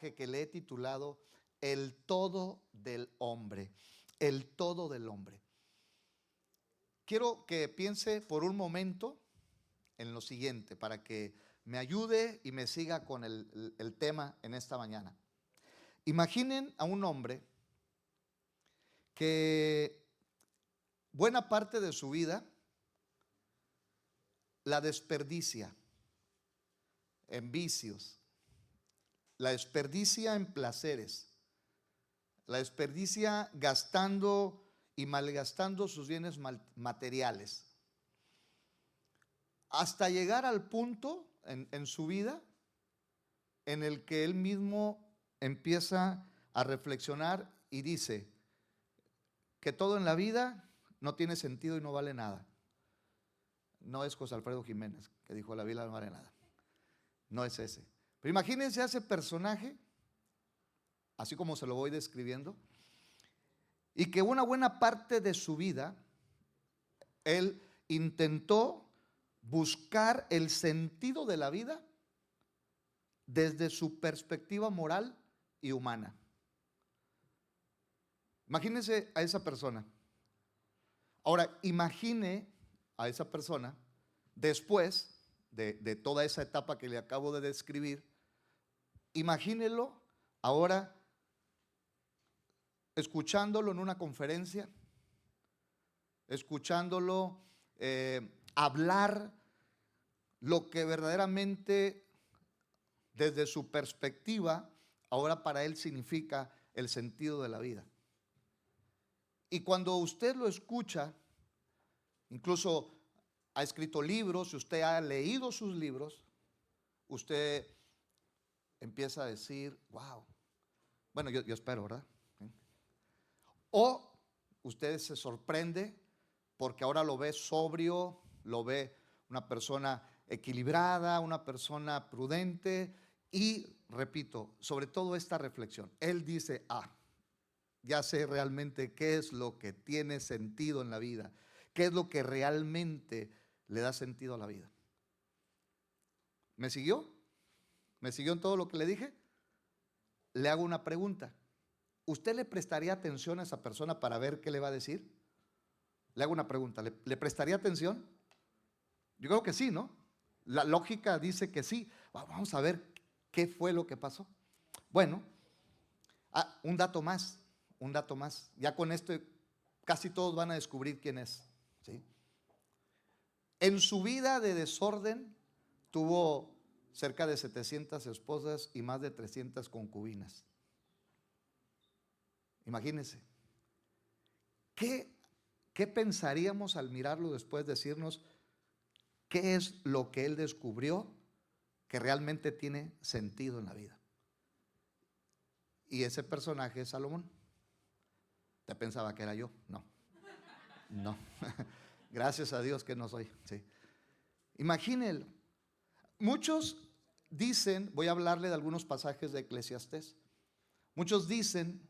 que le he titulado El todo del hombre. El todo del hombre. Quiero que piense por un momento en lo siguiente para que me ayude y me siga con el tema en esta mañana. Imaginen a un hombre que buena parte de su vida la desperdicia en vicios, la desperdicia en placeres, la desperdicia gastando y malgastando sus bienes materiales, hasta llegar al punto en su vida en el que él mismo empieza a reflexionar y dice que todo en la vida no tiene sentido y no vale nada. No es José Alfredo Jiménez que dijo la vida no vale nada, no es ese. Pero imagínense a ese personaje, así como se lo voy describiendo, y que una buena parte de su vida él intentó buscar el sentido de la vida desde su perspectiva moral y humana. Imagínense a esa persona. Ahora, imagine a esa persona después de toda esa etapa que le acabo de describir. Imagínelo ahora escuchándolo en una conferencia, escuchándolo hablar lo que verdaderamente desde su perspectiva ahora para él significa el sentido de la vida. Y cuando usted lo escucha, incluso ha escrito libros, si usted ha leído sus libros, usted empieza a decir, wow, bueno, yo espero, ¿verdad? O usted se sorprende porque ahora lo ve sobrio, lo ve una persona equilibrada, una persona prudente y, repito, sobre todo esta reflexión, él dice, ya sé realmente qué es lo que tiene sentido en la vida, qué es lo que realmente le da sentido a la vida. ¿Me siguió? ¿Me siguió en todo lo que le dije? Le hago una pregunta. ¿Usted le prestaría atención a esa persona para ver qué le va a decir? Le hago una pregunta. ¿Le prestaría atención? Yo creo que sí, ¿no? La lógica dice que sí. Vamos a ver qué fue lo que pasó. Bueno, un dato más, un dato más. Ya con esto casi todos van a descubrir quién es, ¿sí? En su vida de desorden tuvo cerca de 700 esposas y más de 300 concubinas. Imagínense. ¿Qué pensaríamos al mirarlo después, decirnos qué es lo que él descubrió que realmente tiene sentido en la vida? Y ese personaje es Salomón. ¿Te pensaba que era yo? No, no. Gracias a Dios que no soy, sí. Imagínenlo. Muchos dicen, voy a hablarle de algunos pasajes de Eclesiastés. Muchos dicen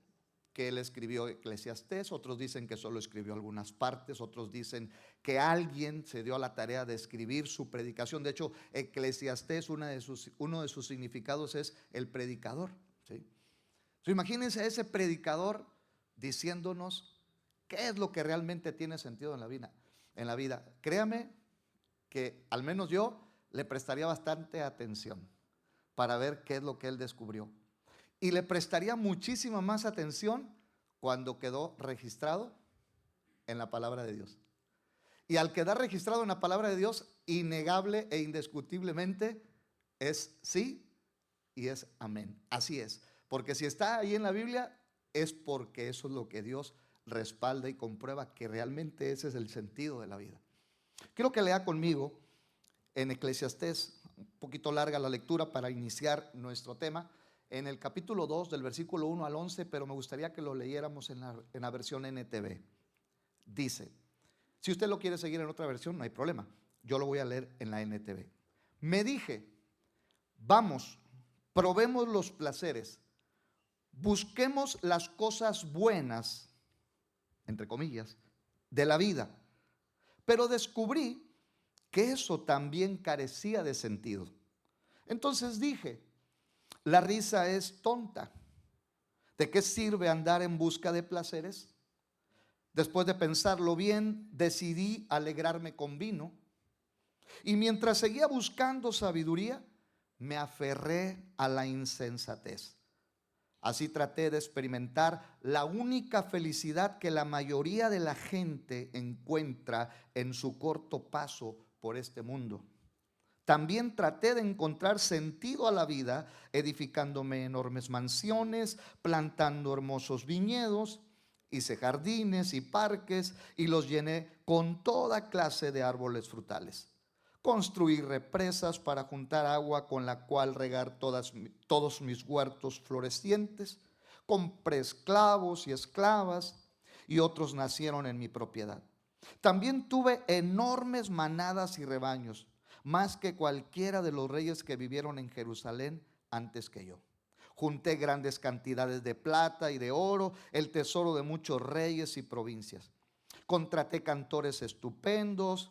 que él escribió Eclesiastés, otros dicen que solo escribió algunas partes, otros dicen que alguien se dio a la tarea de escribir su predicación. De hecho, Eclesiastés, uno de sus significados es el predicador, ¿sí? Entonces, imagínense a ese predicador diciéndonos qué es lo que realmente tiene sentido en la vida. Créame que al menos yo le prestaría bastante atención para ver qué es lo que él descubrió. Y le prestaría muchísima más atención cuando quedó registrado en la palabra de Dios. Y al quedar registrado en la palabra de Dios, innegable e indiscutiblemente es sí y es amén. Así es. Porque si está ahí en la Biblia, es porque eso es lo que Dios respalda y comprueba que realmente ese es el sentido de la vida. Quiero que lea conmigo en Eclesiastés, un poquito larga la lectura para iniciar nuestro tema, en el capítulo 2 del versículo 1 al 11, pero me gustaría que lo leyéramos en la versión NTV. Dice, si usted lo quiere seguir en otra versión, no hay problema, yo lo voy a leer en la NTV. Me dije, vamos, probemos los placeres, busquemos las cosas buenas, entre comillas, de la vida, pero descubrí que eso también carecía de sentido. Entonces dije, La risa es tonta. ¿De qué sirve andar en busca de placeres? Después de pensarlo bien, decidí alegrarme con vino. Y mientras seguía buscando sabiduría, me aferré a la insensatez. Así traté de experimentar la única felicidad que la mayoría de la gente encuentra en su corto paso por este mundo. También traté de encontrar sentido a la vida, edificándome enormes mansiones, plantando hermosos viñedos, hice jardines y parques y los llené con toda clase de árboles frutales. Construí represas para juntar agua con la cual regar todos mis huertos florecientes. Compré esclavos y esclavas y otros nacieron en mi propiedad. También tuve enormes manadas y rebaños, más que cualquiera de los reyes que vivieron en Jerusalén antes que yo. Junté grandes cantidades de plata y de oro, el tesoro de muchos reyes y provincias. Contraté cantores estupendos,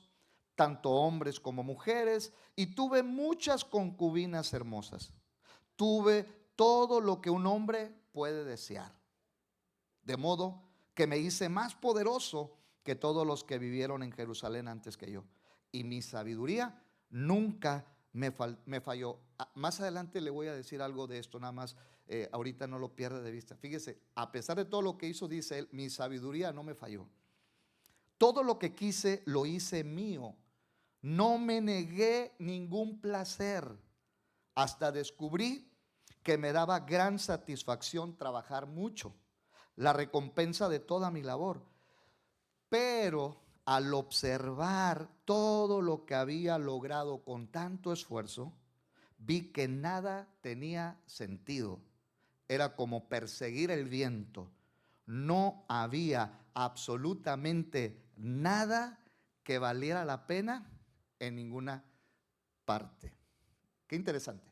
tanto hombres como mujeres, y tuve muchas concubinas hermosas. Tuve todo lo que un hombre puede desear. De modo que me hice más poderoso que todos los que vivieron en Jerusalén antes que yo. Y mi sabiduría nunca me falló. Más adelante le voy a decir algo de esto, nada más, ahorita no lo pierda de vista. Fíjese, a pesar de todo lo que hizo, dice él, mi sabiduría no me falló. Todo lo que quise lo hice mío. No me negué ningún placer. Hasta descubrí que me daba gran satisfacción trabajar mucho, la recompensa de toda mi labor. Pero al observar todo lo que había logrado con tanto esfuerzo, vi que nada tenía sentido. Era como perseguir el viento. No había absolutamente nada que valiera la pena en ninguna parte. Qué interesante.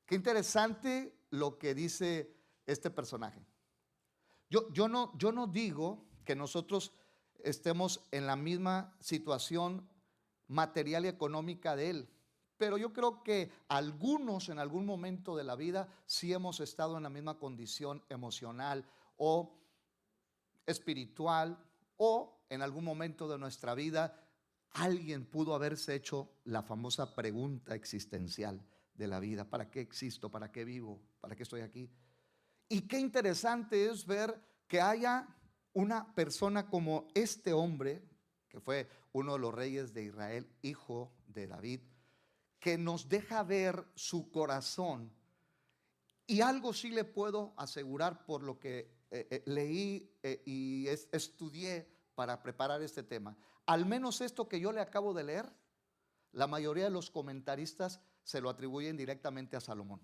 Qué interesante lo que dice este personaje. Yo no digo que nosotros estemos en la misma situación material y económica de él, pero yo creo que algunos en algún momento de la vida sí hemos estado en la misma condición emocional o espiritual, o en algún momento de nuestra vida alguien pudo haberse hecho la famosa pregunta existencial de la vida: ¿para qué existo? ¿Para qué vivo? ¿Para qué estoy aquí? Y qué interesante es ver que haya una persona como este hombre, que fue uno de los reyes de Israel, hijo de David, que nos deja ver su corazón. Y algo sí le puedo asegurar por lo que leí y estudié para preparar este tema. Al menos esto que yo le acabo de leer, la mayoría de los comentaristas se lo atribuyen directamente a Salomón.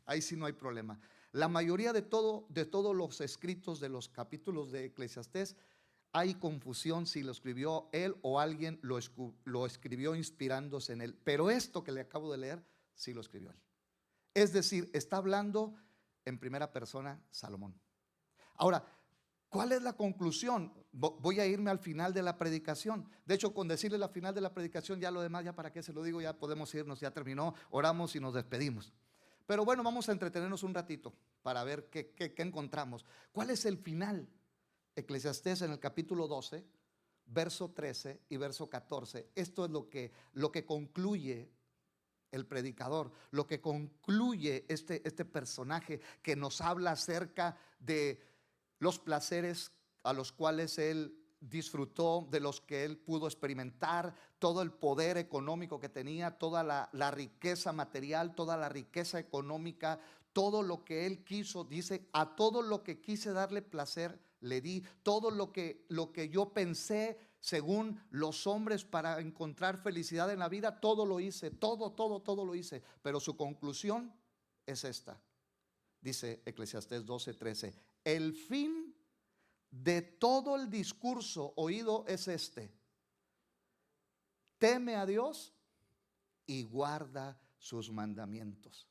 Ahí sí no hay problema. La mayoría de todos los escritos de los capítulos de Eclesiastés, hay confusión si lo escribió él o alguien lo escribió inspirándose en él. Pero esto que le acabo de leer, sí lo escribió él. Es decir, está hablando en primera persona Salomón. Ahora, ¿cuál es la conclusión? Voy a irme al final de la predicación. De hecho, con decirle la final de la predicación, ya lo demás, ya para qué se lo digo, ya podemos irnos, ya terminó, oramos y nos despedimos. Pero bueno, vamos a entretenernos un ratito para ver qué encontramos. ¿Cuál es el final? Eclesiastés en el capítulo 12, verso 13 y verso 14. Esto es lo que concluye el predicador, lo que concluye este personaje que nos habla acerca de los placeres a los cuales él disfrutó, de los que él pudo experimentar, todo el poder económico que tenía, toda la riqueza material, toda la riqueza económica, todo lo que él quiso. Dice: a todo lo que quise darle placer le di, todo lo que yo pensé según los hombres para encontrar felicidad en la vida, todo lo hice, todo lo hice. Pero su conclusión es esta. Dice Eclesiastés 12:13: el fin de todo el discurso oído es este: teme a Dios y guarda sus mandamientos,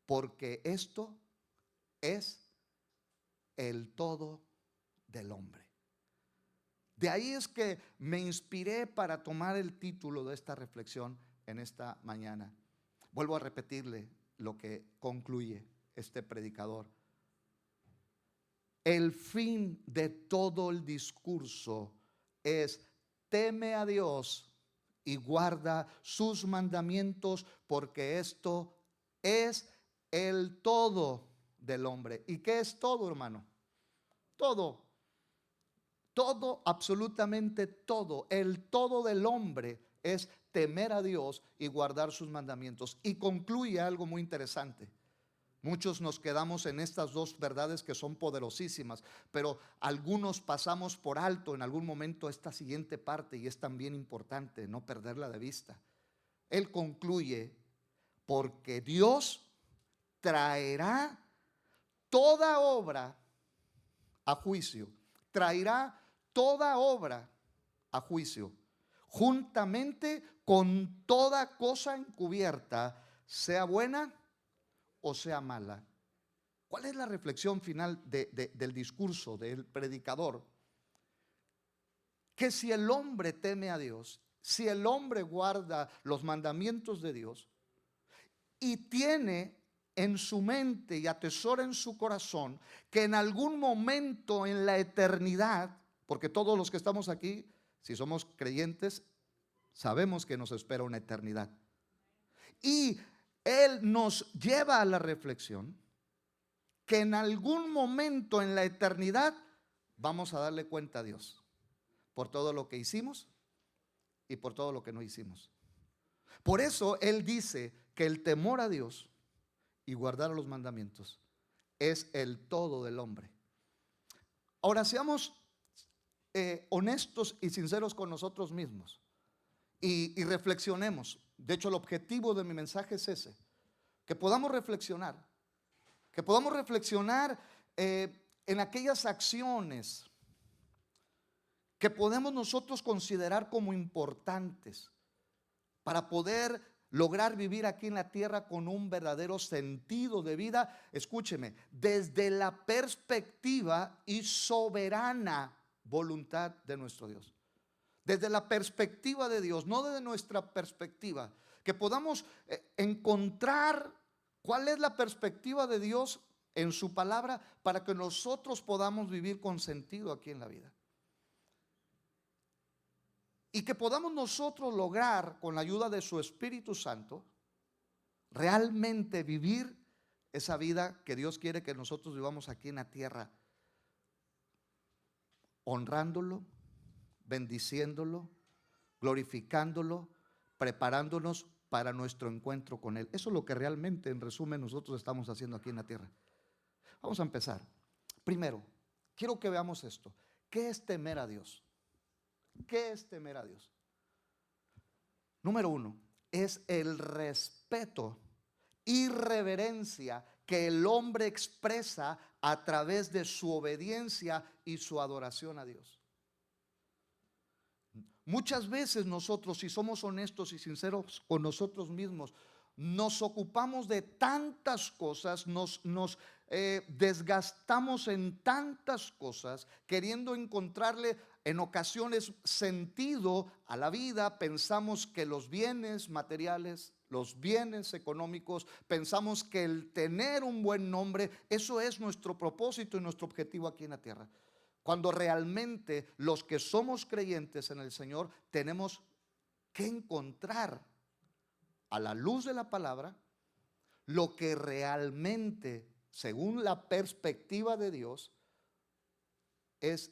porque esto es el todo del hombre. De ahí es que me inspiré para tomar el título de esta reflexión en esta mañana. Vuelvo a repetirle lo que concluye este predicador. El fin de todo el discurso es: teme a Dios y guarda sus mandamientos, porque esto es el todo del hombre. ¿Y qué es todo, hermano? Todo. Todo, absolutamente todo. El todo del hombre es temer a Dios y guardar sus mandamientos. Y concluye algo muy interesante. Muchos nos quedamos en estas dos verdades que son poderosísimas, pero algunos pasamos por alto en algún momento esta siguiente parte, y es también importante no perderla de vista. Él concluye: porque Dios traerá toda obra a juicio, traerá toda obra a juicio, juntamente con toda cosa encubierta, sea buena o sea mala. ¿Cuál es la reflexión final del discurso del predicador? Que si el hombre teme a Dios, si el hombre guarda los mandamientos de Dios y tiene en su mente y atesora en su corazón que en algún momento en la eternidad, porque todos los que estamos aquí, si somos creyentes, sabemos que nos espera una eternidad, y Él nos lleva a la reflexión que en algún momento en la eternidad vamos a darle cuenta a Dios por todo lo que hicimos y por todo lo que no hicimos. Por eso Él dice que el temor a Dios y guardar los mandamientos es el todo del hombre. Ahora seamos honestos y sinceros con nosotros mismos y reflexionemos. De hecho, el objetivo de mi mensaje es ese: que podamos reflexionar, en aquellas acciones que podemos nosotros considerar como importantes para poder lograr vivir aquí en la tierra con un verdadero sentido de vida. Escúcheme, desde la perspectiva y soberana voluntad de nuestro Dios. Desde la perspectiva de Dios, no desde nuestra perspectiva. Que podamos encontrar cuál es la perspectiva de Dios en su palabra, para que nosotros podamos vivir con sentido aquí en la vida. Y que podamos nosotros lograr, con la ayuda de su Espíritu Santo, realmente vivir esa vida que Dios quiere que nosotros vivamos aquí en la tierra, honrándolo, bendiciéndolo, glorificándolo, preparándonos para nuestro encuentro con Él. Eso es lo que realmente, en resumen, nosotros estamos haciendo aquí en la tierra. Vamos a empezar. Primero, quiero que veamos esto. ¿Qué es temer a Dios? ¿Qué es temer a Dios? Número uno, es el respeto y reverencia que el hombre expresa a través de su obediencia y su adoración a Dios. Muchas veces nosotros, si somos honestos y sinceros con nosotros mismos, nos ocupamos de tantas cosas, nos desgastamos en tantas cosas, queriendo encontrarle en ocasiones sentido a la vida. Pensamos que los bienes materiales, los bienes económicos, pensamos que el tener un buen nombre, eso es nuestro propósito y nuestro objetivo aquí en la tierra. Cuando realmente los que somos creyentes en el Señor tenemos que encontrar a la luz de la palabra lo que realmente, según la perspectiva de Dios, es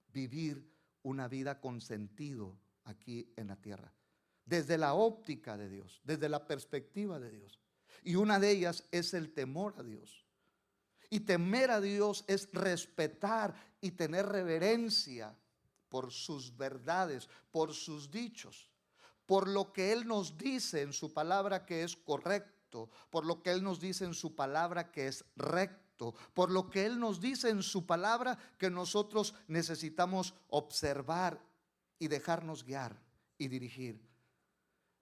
vivir una vida con sentido aquí en la tierra, desde la óptica de Dios, desde la perspectiva de Dios. Y una de ellas es el temor a Dios. Y temer a Dios es respetar y tener reverencia por sus verdades, por sus dichos, por lo que Él nos dice en su palabra que es correcto, por lo que Él nos dice en su palabra que es recto, por lo que Él nos dice en su palabra que nosotros necesitamos observar y dejarnos guiar y dirigir.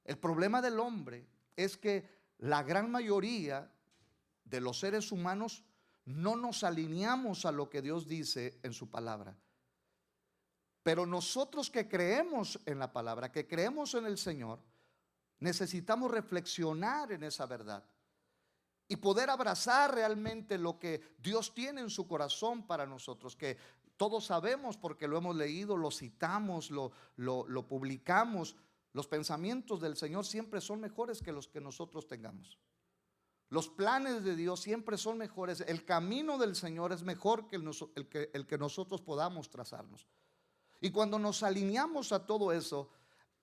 El problema del hombre es que la gran mayoría de los seres humanos no nos alineamos a lo que Dios dice en su palabra. Pero nosotros que creemos en la palabra, que creemos en el Señor, Necesitamos reflexionar en esa verdad y poder abrazar realmente lo que Dios tiene en su corazón para nosotros, que todos sabemos porque lo hemos leído, lo citamos, lo publicamos. Los pensamientos del Señor siempre son mejores que los que nosotros tengamos. Los planes de Dios siempre son mejores. El camino del Señor es mejor que el que nosotros podamos trazarnos. Y cuando nos alineamos a todo eso,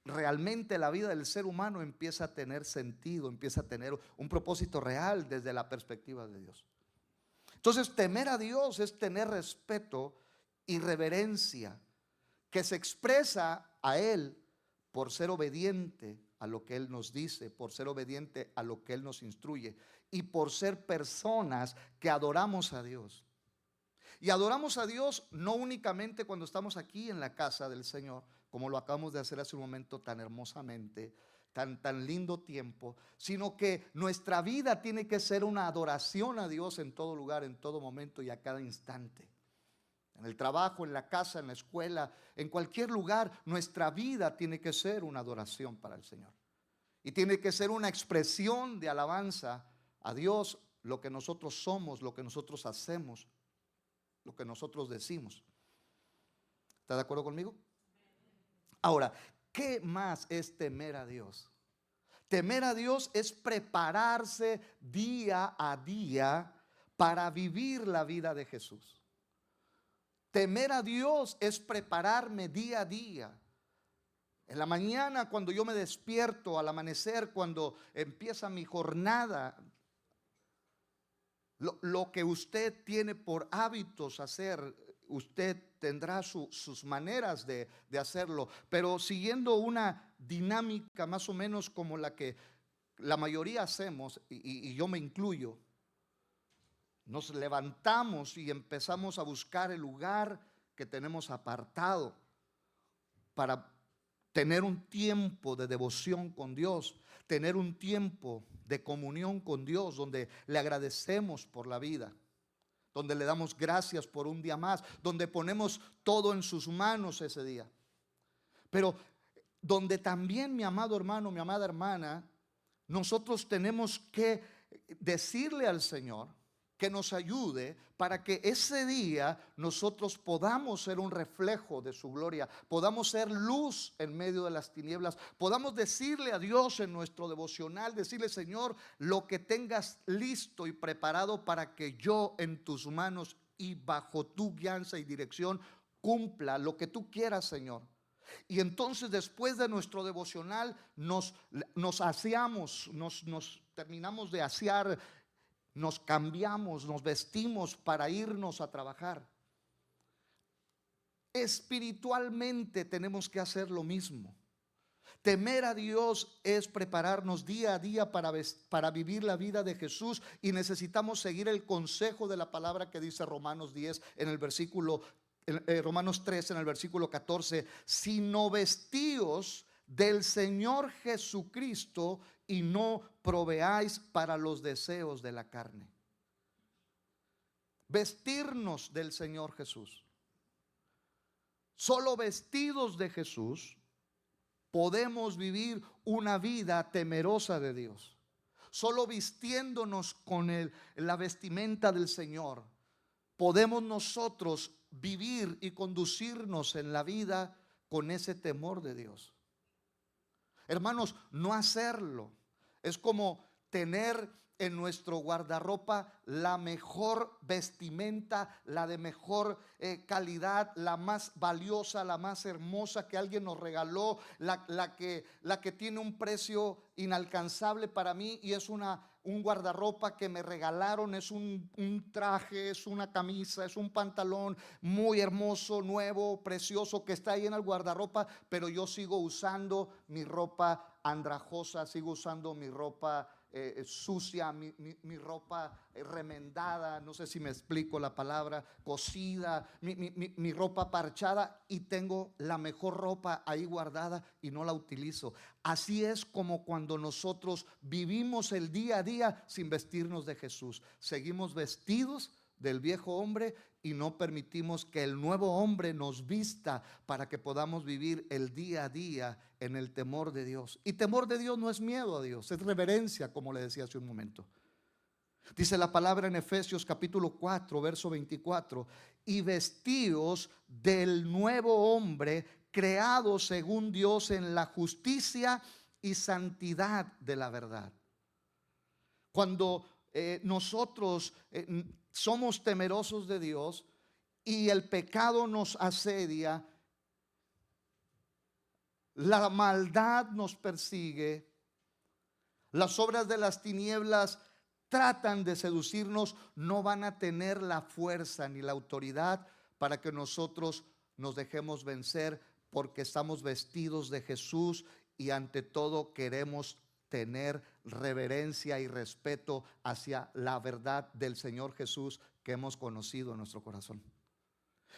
realmente la vida del ser humano empieza a tener sentido, empieza a tener un propósito real desde la perspectiva de Dios. Entonces, temer a Dios es tener respeto y reverencia que se expresa a Él por ser obediente a lo que Él nos dice, por ser obediente a lo que Él nos instruye y por ser personas que adoramos a Dios. Y adoramos a Dios no únicamente cuando estamos aquí en la casa del Señor, como lo acabamos de hacer hace un momento tan hermosamente, tan lindo tiempo, sino que nuestra vida tiene que ser una adoración a Dios en todo lugar, en todo momento y a cada instante. En el trabajo, en la casa, en la escuela, en cualquier lugar, nuestra vida tiene que ser una adoración para el Señor. Y tiene que ser una expresión de alabanza a Dios, lo que nosotros somos, lo que nosotros hacemos, lo que nosotros decimos. ¿Está de acuerdo conmigo? Ahora, ¿qué más es temer a Dios? Temer a Dios es prepararse día a día para vivir la vida de Jesús. Temer a Dios es prepararme día a día. En la mañana, cuando yo me despierto, al amanecer, cuando empieza mi jornada, lo que usted tiene por hábitos hacer, usted tendrá sus maneras de hacerlo, pero siguiendo una dinámica más o menos como la que la mayoría hacemos, y yo me incluyo. Nos levantamos y empezamos a buscar el lugar que tenemos apartado para tener un tiempo de devoción con Dios, tener un tiempo de comunión con Dios, donde le agradecemos por la vida, donde le damos gracias por un día más, donde ponemos todo en sus manos ese día. Pero donde también, mi amado hermano, mi amada hermana, nosotros tenemos que decirle al Señor que nos ayude para que ese día nosotros podamos ser un reflejo de su gloria, podamos ser luz en medio de las tinieblas, podamos decirle a Dios en nuestro devocional, decirle: Señor, lo que tengas listo y preparado para que yo en tus manos y bajo tu guianza y dirección cumpla lo que tú quieras, Señor. Y entonces, después de nuestro devocional, nos aseamos, nos terminamos de asear, nos cambiamos, nos vestimos para irnos a trabajar. Espiritualmente tenemos que hacer lo mismo. Temer a Dios es prepararnos día a día para vivir la vida de Jesús, y necesitamos seguir el consejo de la palabra que dice Romanos 10 en el versículo Romanos 3 en el versículo 14: sino vestíos del Señor Jesucristo y no proveáis para los deseos de la carne. Vestirnos del Señor Jesús. Solo vestidos de Jesús podemos vivir una vida temerosa de Dios. Solo vistiéndonos con la vestimenta del Señor podemos nosotros vivir y conducirnos en la vida con ese temor de Dios. Hermanos, no hacerlo es como tener en nuestro guardarropa la mejor vestimenta, la de mejor calidad, la más valiosa, la más hermosa que alguien nos regaló, la que tiene un precio inalcanzable para mí, y es un guardarropa que me regalaron, es un traje, es una camisa, es un pantalón muy hermoso, nuevo, precioso, que está ahí en el guardarropa, pero yo sigo usando mi ropa andrajosa, sigo usando mi ropa sucia, mi ropa remendada, no sé si me explico la palabra, cosida, mi ropa parchada, y tengo la mejor ropa ahí guardada y no la utilizo. Así es como cuando nosotros vivimos el día a día sin vestirnos de Jesús. Seguimos vestidos del viejo hombre y no permitimos que el nuevo hombre nos vista para que podamos vivir el día a día en el temor de Dios. Y temor de Dios no es miedo a Dios, es reverencia, como le decía hace un momento. Dice la palabra en Efesios capítulo 4, verso 24: y vestíos del nuevo hombre, creado según Dios en la justicia y santidad de la verdad. Cuando nosotros somos temerosos de Dios y el pecado nos asedia, la maldad nos persigue, las obras de las tinieblas tratan de seducirnos, no van a tener la fuerza ni la autoridad para que nosotros nos dejemos vencer, porque estamos vestidos de Jesús y ante todo queremos tener reverencia y respeto hacia la verdad del Señor Jesús que hemos conocido en nuestro corazón.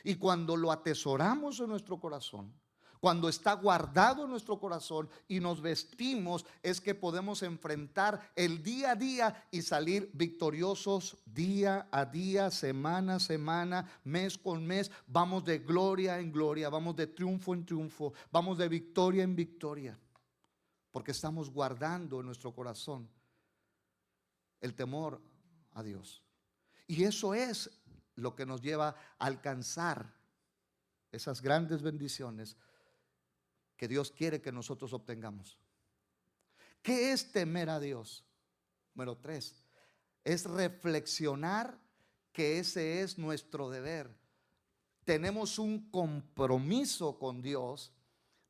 Y cuando lo atesoramos en nuestro corazón, cuando está guardado en nuestro corazón y nos vestimos, es que podemos enfrentar el día a día y salir victoriosos día a día, semana a semana, mes con mes. Vamos de gloria en gloria, vamos de triunfo en triunfo, vamos de victoria en victoria, porque estamos guardando en nuestro corazón el temor a Dios. Y eso es lo que nos lleva a alcanzar esas grandes bendiciones que Dios quiere que nosotros obtengamos. ¿Qué es temer a Dios? Número 3, es reflexionar que ese es nuestro deber. Tenemos un compromiso con Dios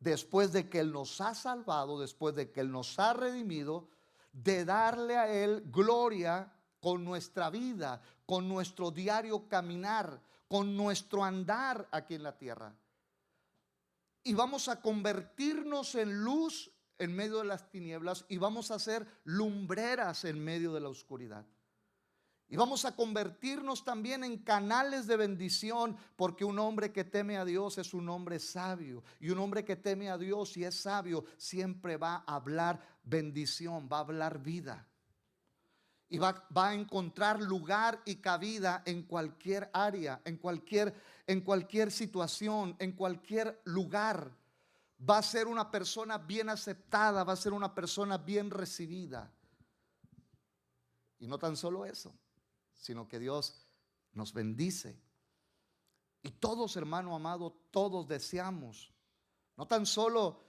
después de que Él nos ha salvado, después de que Él nos ha redimido, de darle a Él gloria con nuestra vida, con nuestro diario caminar, con nuestro andar aquí en la tierra. Y vamos a convertirnos en luz en medio de las tinieblas, y vamos a ser lumbreras en medio de la oscuridad. Y vamos a convertirnos también en canales de bendición, porque un hombre que teme a Dios es un hombre sabio. Y un hombre que teme a Dios y es sabio siempre va a hablar bendición, va a hablar vida. Y va a encontrar lugar y cabida en cualquier área, en cualquier situación, en cualquier lugar. Va a ser una persona bien aceptada, va a ser una persona bien recibida. Y no tan solo eso, sino que Dios nos bendice. Y todos, hermano amado, todos deseamos no tan solo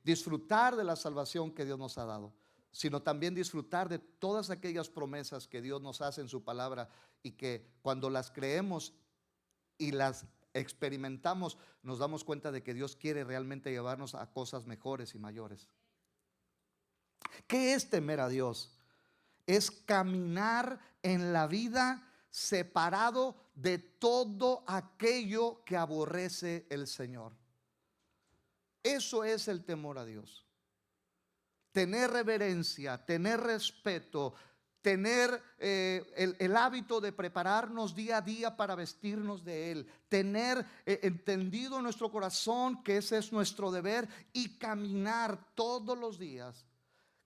disfrutar de la salvación que Dios nos ha dado, sino también disfrutar de todas aquellas promesas que Dios nos hace en su palabra, y que cuando las creemos y las experimentamos, nos damos cuenta de que Dios quiere realmente llevarnos a cosas mejores y mayores. ¿Qué es temer a Dios? Es caminar en la vida separado de todo aquello que aborrece el Señor. Eso es el temor a Dios. Tener reverencia, tener respeto, tener el hábito de prepararnos día a día para vestirnos de Él, tener entendido en nuestro corazón que ese es nuestro deber, y caminar todos los días,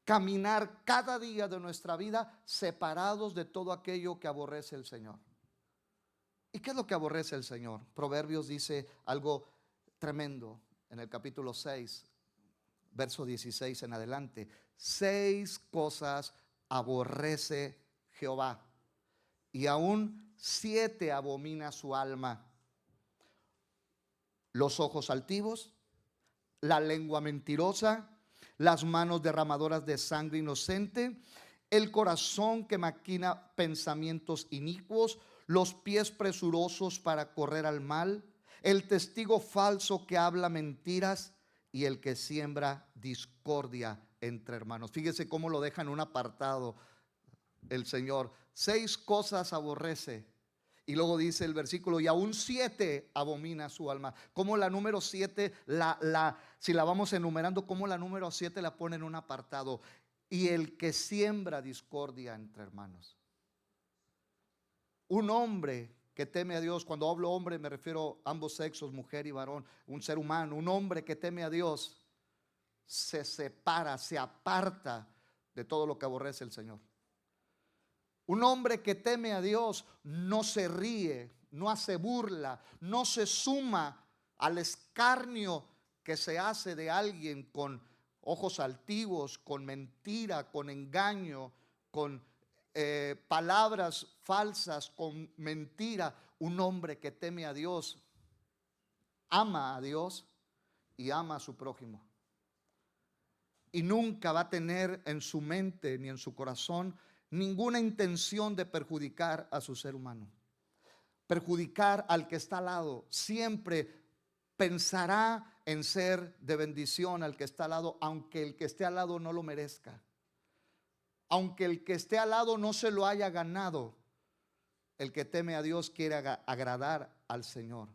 caminar cada día de nuestra vida separados de todo aquello que aborrece el Señor. ¿Y qué es lo que aborrece el Señor? Proverbios dice algo tremendo en el capítulo 6, verso 16 en adelante. 6 cosas aborrece Jehová, y aún 7 abomina su alma: los ojos altivos, la lengua mentirosa, las manos derramadoras de sangre inocente, el corazón que maquina pensamientos inicuos, los pies presurosos para correr al mal, el testigo falso que habla mentiras, y el que siembra discordia entre hermanos. Fíjese cómo lo deja en un apartado el Señor. 6 cosas aborrece. Y luego dice el versículo: y aún 7 abomina su alma. Como la número 7, si la vamos enumerando, como la número 7 la pone en un apartado: y el que siembra discordia entre hermanos. Un hombre que teme a Dios, cuando hablo hombre me refiero a ambos sexos, mujer y varón, un ser humano. Un hombre que teme a Dios se separa, se aparta de todo lo que aborrece el Señor. Un hombre que teme a Dios no se ríe, no hace burla, no se suma al escarnio que se hace de alguien con ojos altivos, con mentira, con engaño, con palabras falsas, con mentira. Un hombre que teme a Dios ama a Dios y ama a su prójimo. Y nunca va a tener en su mente ni en su corazón ninguna intención de perjudicar a su ser humano, perjudicar al que está al lado. Siempre pensará en ser de bendición al que está al lado, aunque el que esté al lado no lo merezca, aunque el que esté al lado no se lo haya ganado. El que teme a Dios quiere agradar al Señor,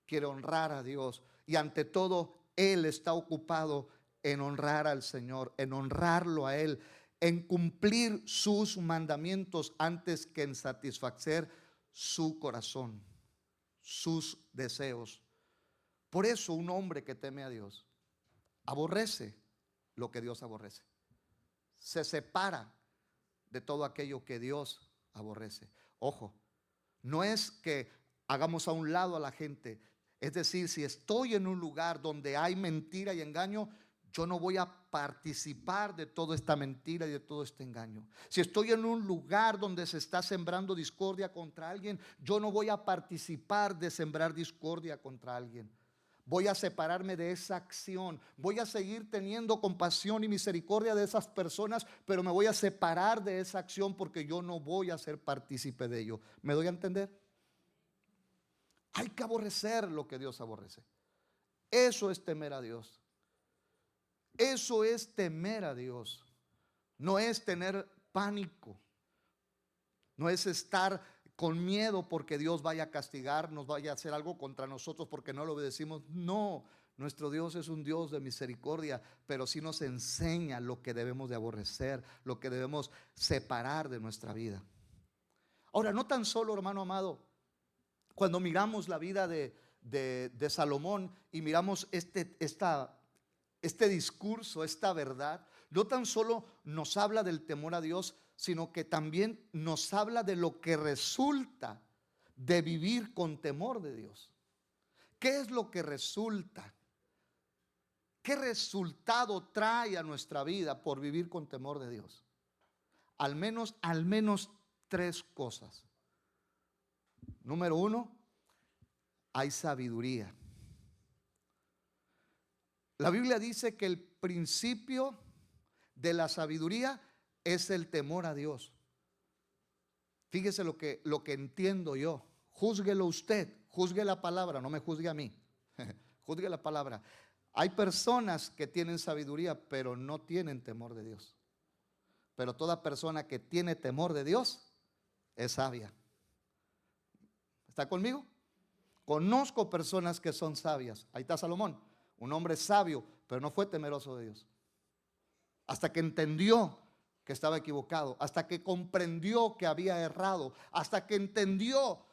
quiere honrar a Dios, y ante todo Él está ocupado en honrar al Señor, en honrarlo a Él, en cumplir sus mandamientos antes que en satisfacer su corazón, sus deseos. Por eso un hombre que teme a Dios aborrece lo que Dios aborrece, se separa de todo aquello que Dios aborrece. Ojo, no es que hagamos a un lado a la gente. Es decir, si estoy en un lugar donde hay mentira y engaño, yo no voy a participar de toda esta mentira y de todo este engaño. Si estoy en un lugar donde se está sembrando discordia contra alguien, yo no voy a participar de sembrar discordia contra alguien. Voy a separarme de esa acción. Voy a seguir teniendo compasión y misericordia de esas personas, pero me voy a separar de esa acción porque yo no voy a ser partícipe de ello. ¿Me doy a entender? Hay que aborrecer lo que Dios aborrece. Eso es temer a Dios. Eso es temer a Dios. No es tener pánico. No es estar con miedo porque Dios vaya a castigarnos, vaya a hacer algo contra nosotros porque no lo obedecimos. No, nuestro Dios es un Dios de misericordia, pero sí nos enseña lo que debemos de aborrecer, lo que debemos separar de nuestra vida. Ahora, no tan solo, hermano amado, cuando miramos la vida de Salomón y miramos este discurso, esta verdad, no tan solo nos habla del temor a Dios, sino que también nos habla de lo que resulta de vivir con temor de Dios. ¿Qué es lo que resulta? ¿Qué resultado trae a nuestra vida por vivir con temor de Dios? Al menos tres cosas. Número uno, hay sabiduría. La Biblia dice que el principio de la sabiduría es el temor a Dios. Fíjese lo que entiendo yo. Júzguelo usted, juzgue la palabra, no me juzgue a mí. Juzgue la palabra. Hay personas que tienen sabiduría, pero no tienen temor de Dios. Pero toda persona que tiene temor de Dios es sabia. ¿Está conmigo? Conozco personas que son sabias. Ahí está Salomón, un hombre sabio, pero no fue temeroso de Dios. Hasta que entendió que estaba equivocado, hasta que comprendió que había errado, hasta que entendió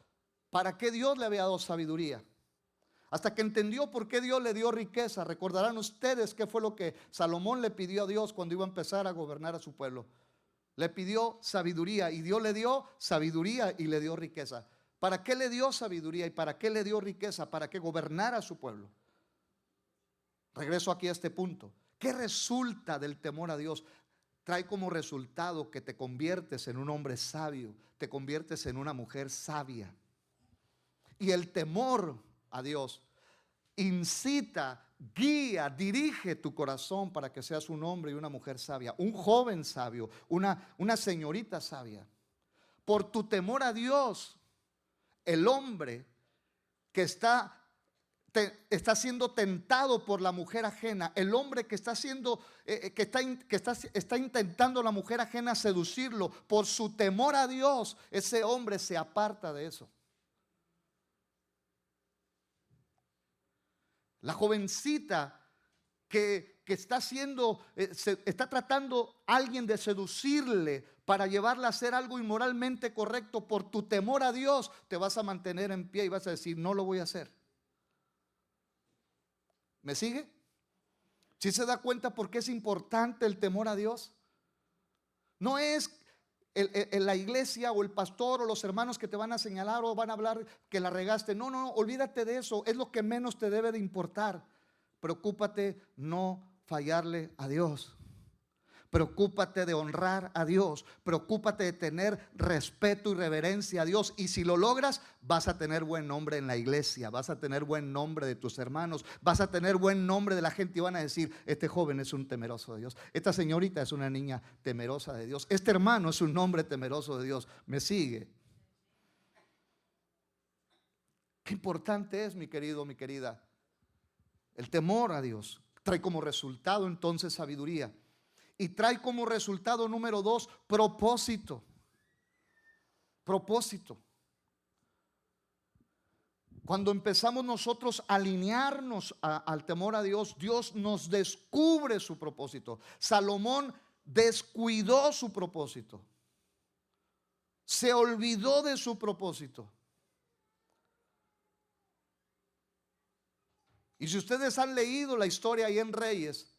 para qué Dios le había dado sabiduría, hasta que entendió por qué Dios le dio riqueza. Recordarán ustedes qué fue lo que Salomón le pidió a Dios cuando iba a empezar a gobernar a su pueblo. Le pidió sabiduría y Dios le dio sabiduría y le dio riqueza. ¿Para qué le dio sabiduría y para qué le dio riqueza? Para que gobernara a su pueblo. Regreso aquí a este punto. ¿Qué resulta del temor a Dios? Trae como resultado que te conviertes en un hombre sabio, te conviertes en una mujer sabia. Y el temor a Dios incita, guía, dirige tu corazón para que seas un hombre y una mujer sabia, un joven sabio, una señorita sabia. Por tu temor a Dios, el hombre que está siendo tentado por la mujer ajena, el hombre que está intentando la mujer ajena seducirlo, por su temor a Dios, ese hombre se aparta de eso. La jovencita que está tratando a alguien de seducirle para llevarla a hacer algo inmoralmente correcto, por tu temor a Dios te vas a mantener en pie y vas a decir: no lo voy a hacer. ¿Me sigue? ¿Sí se da cuenta por qué es importante el temor a Dios? No es la iglesia o el pastor o los hermanos que te van a señalar o van a hablar que la regaste. No, no, olvídate de eso. Es lo que menos te debe de importar. Preocúpate no fallarle a Dios. Preocúpate de honrar a Dios. Preocúpate de tener respeto y reverencia a Dios. Y si lo logras, vas a tener buen nombre en la iglesia. Vas a tener buen nombre de tus hermanos. Vas a tener buen nombre de la gente. Y van a decir: este joven es un temeroso de Dios. Esta señorita es una niña temerosa de Dios. Este hermano es un hombre temeroso de Dios. Me sigue. Qué importante es, mi querido, mi querida. El temor a Dios trae como resultado entonces sabiduría. Y trae como resultado número 2, propósito. Propósito. Cuando empezamos nosotros a alinearnos al temor a Dios, Dios nos descubre su propósito. Salomón descuidó su propósito. Se olvidó de su propósito. Y si ustedes han leído la historia ahí en Reyes,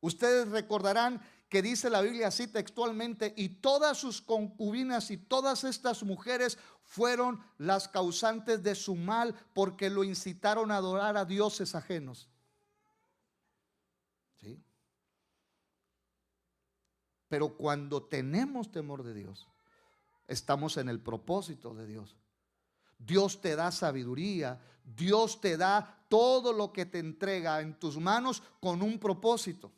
ustedes recordarán que dice la Biblia así textualmente: y todas sus concubinas y todas estas mujeres fueron las causantes de su mal, porque lo incitaron a adorar a dioses ajenos. ¿Sí? Pero cuando tenemos temor de Dios, estamos en el propósito de Dios. Dios te da sabiduría, Dios te da todo lo que te entrega en tus manos con un propósito.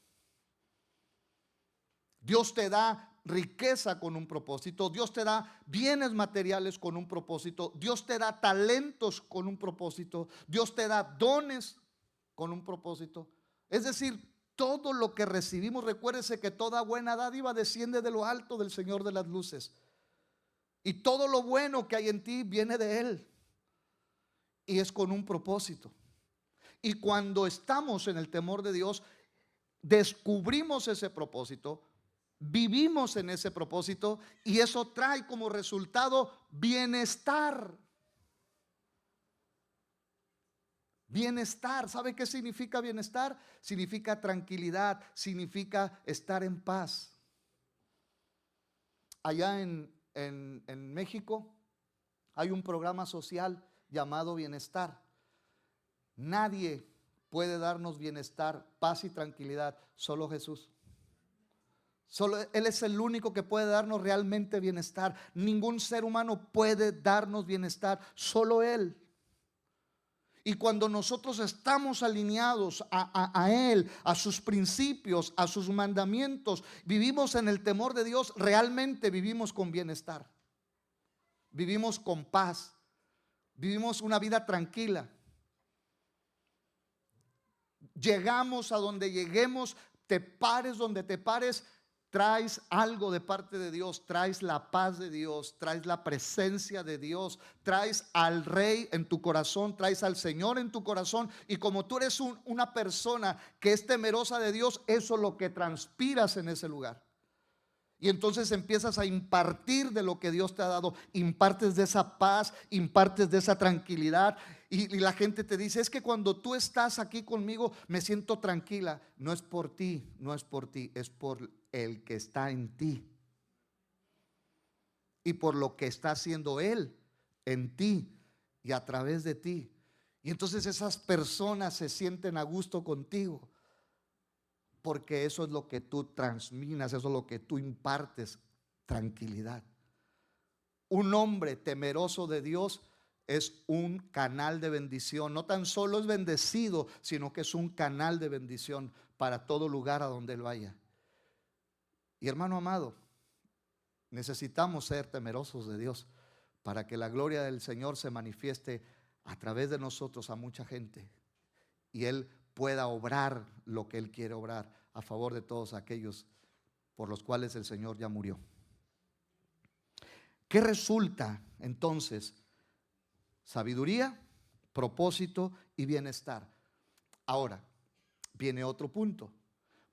Dios te da riqueza con un propósito. Dios te da bienes materiales con un propósito. Dios te da talentos con un propósito. Dios te da dones con un propósito. Es decir, todo lo que recibimos, recuérdese que toda buena dádiva desciende de lo alto del Señor de las luces. Y todo lo bueno que hay en ti viene de Él. Y es con un propósito. Y cuando estamos en el temor de Dios, descubrimos ese propósito, vivimos en ese propósito, y eso trae como resultado bienestar. Bienestar. ¿Sabe qué significa bienestar? Significa tranquilidad, significa estar en paz. Allá en México hay un programa social llamado Bienestar. Nadie puede darnos bienestar, paz y tranquilidad, solo Jesús. Solo Él es el único que puede darnos realmente bienestar. Ningún ser humano puede darnos bienestar, solo Él. Y cuando nosotros estamos alineados a Él, a sus principios, a sus mandamientos, vivimos en el temor de Dios, realmente vivimos con bienestar. Vivimos con paz. Vivimos una vida tranquila. Llegamos a donde lleguemos, te pares donde te pares, traes algo de parte de Dios, traes la paz de Dios, traes la presencia de Dios, traes al Rey en tu corazón, traes al Señor en tu corazón. Y como tú eres una persona que es temerosa de Dios, eso es lo que transpiras en ese lugar. Y entonces empiezas a impartir de lo que Dios te ha dado, impartes de esa paz, impartes de esa tranquilidad. Y la gente te dice: es que cuando tú estás aquí conmigo me siento tranquila. No es por ti, no es por ti, es por el que está en ti. Y por lo que está haciendo Él en ti y a través de ti. Y entonces esas personas se sienten a gusto contigo, porque eso es lo que tú transminas, eso es lo que tú impartes, tranquilidad. Un hombre temeroso de Dios es un canal de bendición. No tan solo es bendecido, sino que es un canal de bendición para todo lugar a donde él vaya. Y hermano amado, necesitamos ser temerosos de Dios para que la gloria del Señor se manifieste a través de nosotros a mucha gente, y Él pueda obrar lo que Él quiere obrar a favor de todos aquellos por los cuales el Señor ya murió. ¿Qué resulta entonces? Sabiduría, propósito y bienestar. Ahora viene otro punto.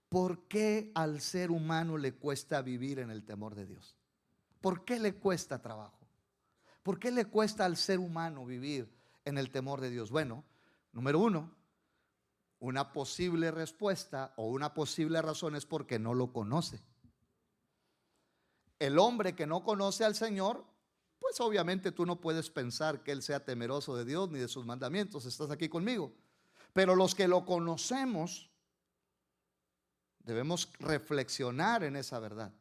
¿Por qué al ser humano le cuesta vivir en el temor de Dios? ¿Por qué le cuesta trabajo? ¿Por qué le cuesta al ser humano vivir en el temor de Dios? Bueno, número uno, una posible respuesta o una posible razón es porque no lo conoce. el hombre que no conoce al Señor, pues obviamente tú no puedes pensar que él sea temeroso de Dios ni de sus mandamientos. ¿Estás aquí conmigo? Pero los que lo conocemos debemos reflexionar en esa verdad.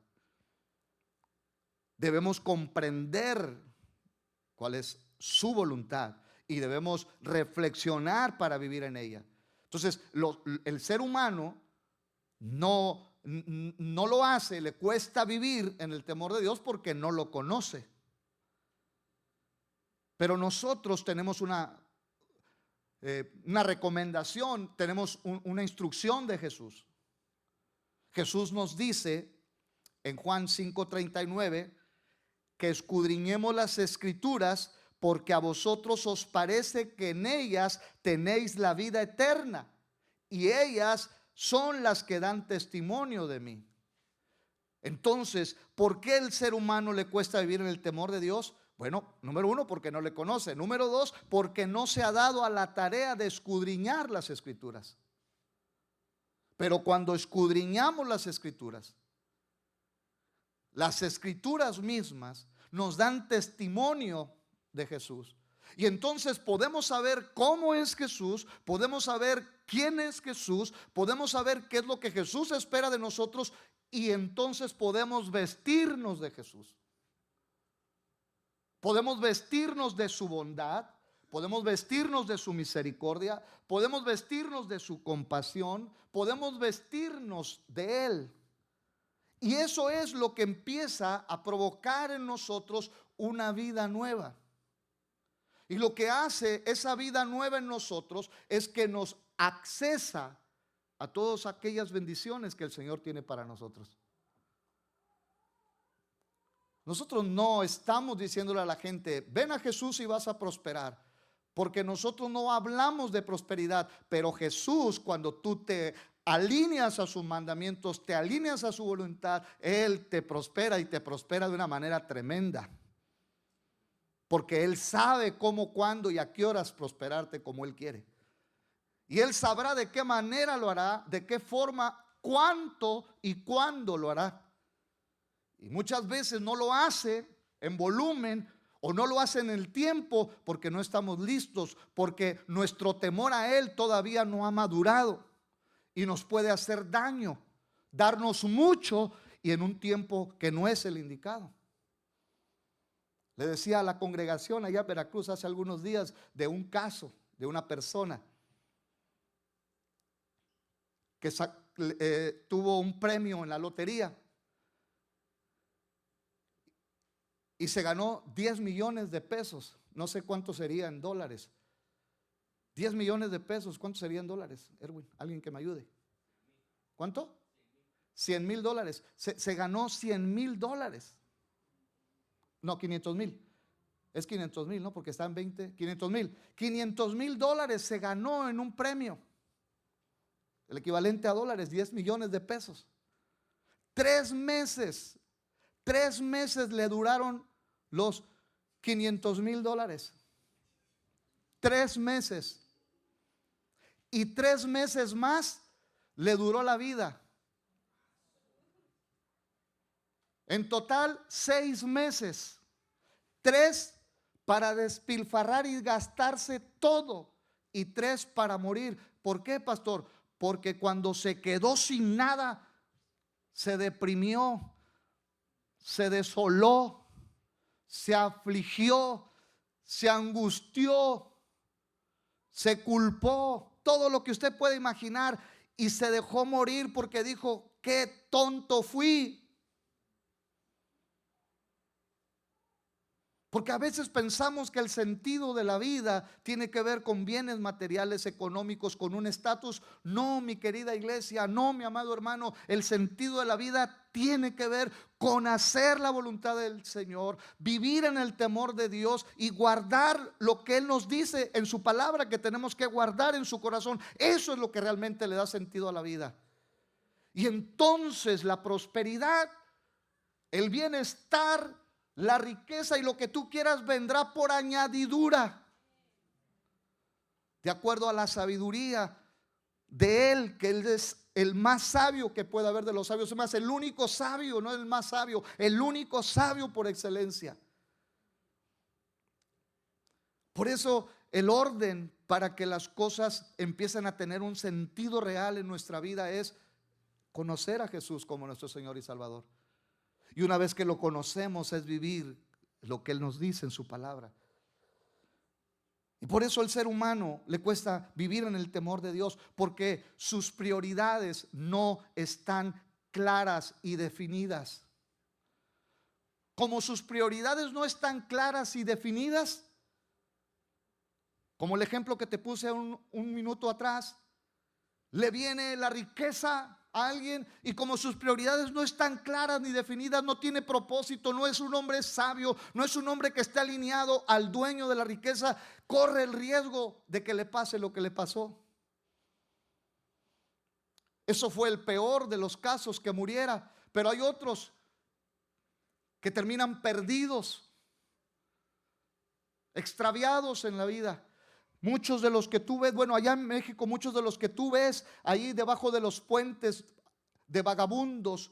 Debemos comprender cuál es su voluntad y debemos reflexionar para vivir en ella. Entonces, el ser humano no lo hace, le cuesta vivir en el temor de Dios porque no lo conoce. Pero nosotros tenemos una recomendación, tenemos una instrucción de Jesús. Jesús nos dice en Juan 5:39 que escudriñemos las Escrituras porque a vosotros os parece que en ellas tenéis la vida eterna y ellas son las que dan testimonio de mí. Entonces, ¿por qué el ser humano le cuesta vivir en el temor de Dios? Bueno, número uno, porque no le conoce. Número dos, porque no se ha dado a la tarea de escudriñar las Escrituras. Pero cuando escudriñamos las Escrituras mismas nos dan testimonio de Jesús. Y entonces podemos saber cómo es Jesús, podemos saber quién es Jesús, podemos saber qué es lo que Jesús espera de nosotros y entonces podemos vestirnos de Jesús. Podemos vestirnos de su bondad, podemos vestirnos de su misericordia, podemos vestirnos de su compasión, podemos vestirnos de Él. Y eso es lo que empieza a provocar en nosotros una vida nueva. Y lo que hace esa vida nueva en nosotros es que nos accesa a todas aquellas bendiciones que el Señor tiene para nosotros. Nosotros no estamos diciéndole a la gente, ven a Jesús y vas a prosperar, porque nosotros no hablamos de prosperidad, pero Jesús, cuando tú te alineas a sus mandamientos, te alineas a su voluntad, Él te prospera y te prospera de una manera tremenda, porque Él sabe cómo, cuándo y a qué horas prosperarte como Él quiere. Y Él sabrá de qué manera lo hará, de qué forma, cuánto y cuándo lo hará. Y muchas veces no lo hace en volumen o no lo hace en el tiempo porque no estamos listos, porque nuestro temor a Él todavía no ha madurado y nos puede hacer daño, darnos mucho y en un tiempo que no es el indicado. Le decía a la congregación allá en Veracruz hace algunos días de un caso de una persona que tuvo un premio en la lotería y se ganó 10 millones de pesos. No sé cuánto sería en dólares. 10 millones de pesos, ¿cuánto sería en dólares? Erwin, alguien que me ayude. ¿Cuánto? 100 mil dólares. Se ganó 100 mil dólares. No, 500 mil. Es 500 mil, ¿no? Porque está en 20, 500 mil. 500 mil dólares se ganó en un premio. El equivalente a dólares, 10 millones de pesos. 3 meses le duraron los 500 mil dólares. 3 meses. Y 3 meses más le duró la vida. En total 6 meses. 3 para despilfarrar y gastarse todo. Y 3 para morir. ¿Por qué, pastor? Porque cuando se quedó sin nada, se deprimió, se desoló, se afligió, se angustió, se culpó, todo lo que usted puede imaginar, y se dejó morir porque dijo, qué tonto fui. Porque a veces pensamos que el sentido de la vida tiene que ver con bienes materiales, económicos, con un estatus. No, mi querida iglesia, no, mi amado hermano, el sentido de la vida tiene que ver con hacer la voluntad del Señor, vivir en el temor de Dios y guardar lo que Él nos dice en su palabra que tenemos que guardar en su corazón. Eso es lo que realmente le da sentido a la vida. Y entonces la prosperidad, el bienestar, la riqueza y lo que tú quieras vendrá por añadidura, de acuerdo a la sabiduría de Él, que Él es el más sabio que pueda haber de los sabios. Es más, el único sabio, no el más sabio, el único sabio por excelencia. Por eso el orden para que las cosas empiecen a tener un sentido real en nuestra vida es conocer a Jesús como nuestro Señor y Salvador. Y una vez que lo conocemos es vivir lo que Él nos dice en su palabra. Y por eso al ser humano le cuesta vivir en el temor de Dios, porque sus prioridades no están claras y definidas. Como sus prioridades no están claras y definidas, como el ejemplo que te puse un minuto atrás, le viene la riqueza a alguien y como sus prioridades no están claras ni definidas, no tiene propósito, no es un hombre sabio, no es un hombre que esté alineado al dueño de la riqueza, corre el riesgo de que le pase lo que le pasó. Eso fue el peor de los casos, que muriera. Pero hay otros que terminan perdidos, extraviados en la vida. Muchos de los que tú ves, bueno, allá en México, muchos de los que tú ves ahí debajo de los puentes de vagabundos,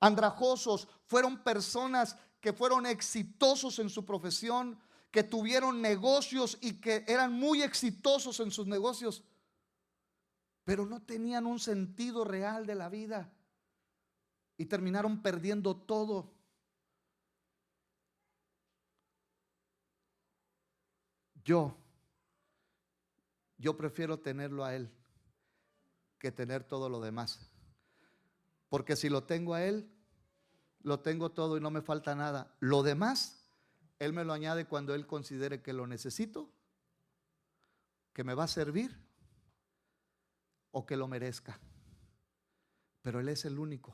andrajosos, fueron personas que fueron exitosos en su profesión, que tuvieron negocios y que eran muy exitosos en sus negocios, pero no tenían un sentido real de la vida y terminaron perdiendo todo. Yo prefiero tenerlo a Él que tener todo lo demás. Porque si lo tengo a Él, lo tengo todo y no me falta nada. Lo demás, Él me lo añade cuando Él considere que lo necesito, que me va a servir o que lo merezca. Pero Él es el único.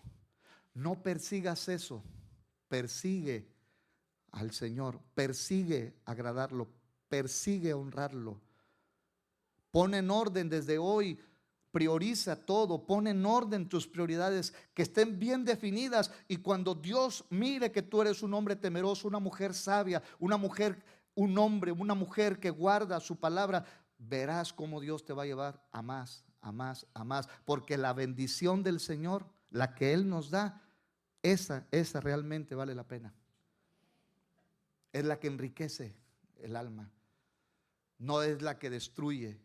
No persigas eso. Persigue al Señor. Persigue agradarlo. Persigue honrarlo. Pon en orden desde hoy, prioriza todo, pon en orden tus prioridades, que estén bien definidas. Y cuando Dios mire que tú eres un hombre temeroso, una mujer sabia, una mujer, un hombre, una mujer que guarda su palabra, verás cómo Dios te va a llevar a más, a más, a más. Porque la bendición del Señor, la que Él nos da, esa realmente vale la pena. Es la que enriquece el alma, no es la que destruye.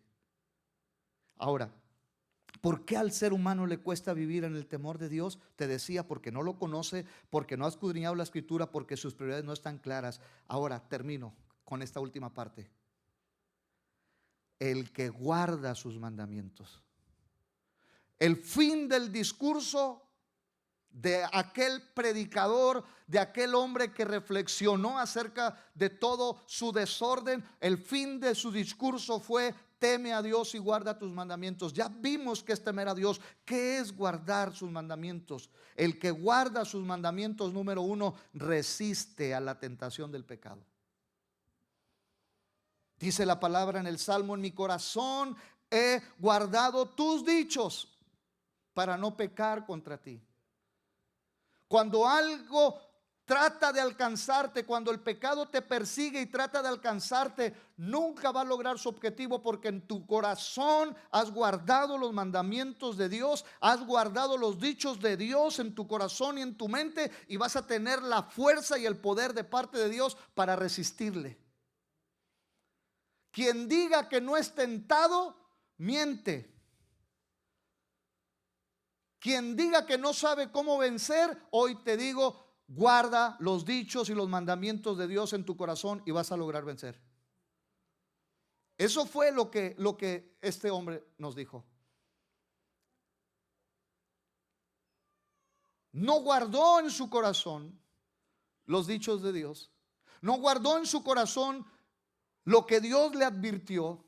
Ahora, ¿por qué al ser humano le cuesta vivir en el temor de Dios? Te decía, porque no lo conoce, porque no ha escudriñado la Escritura, porque sus prioridades no están claras. Ahora termino con esta última parte. El que guarda sus mandamientos. El fin del discurso de aquel predicador, de aquel hombre que reflexionó acerca de todo su desorden, el fin de su discurso fue: teme a Dios y guarda tus mandamientos. Ya vimos que es temer a Dios. ¿Qué es guardar sus mandamientos? El que guarda sus mandamientos, número uno, resiste a la tentación del pecado. Dice la palabra en el Salmo: en mi corazón he guardado tus dichos para no pecar contra ti. Cuando algo trata de alcanzarte, cuando el pecado te persigue y trata de alcanzarte, nunca va a lograr su objetivo, porque en tu corazón has guardado los mandamientos de Dios, has guardado los dichos de Dios en tu corazón y en tu mente, y vas a tener la fuerza y el poder de parte de Dios para resistirle. Quien diga que no es tentado, miente. Quien diga que no sabe cómo vencer, hoy te digo: guarda los dichos y los mandamientos de Dios en tu corazón y vas a lograr vencer. Eso fue lo que este hombre nos dijo. No guardó en su corazón los dichos de Dios. No guardó en su corazón lo que Dios le advirtió.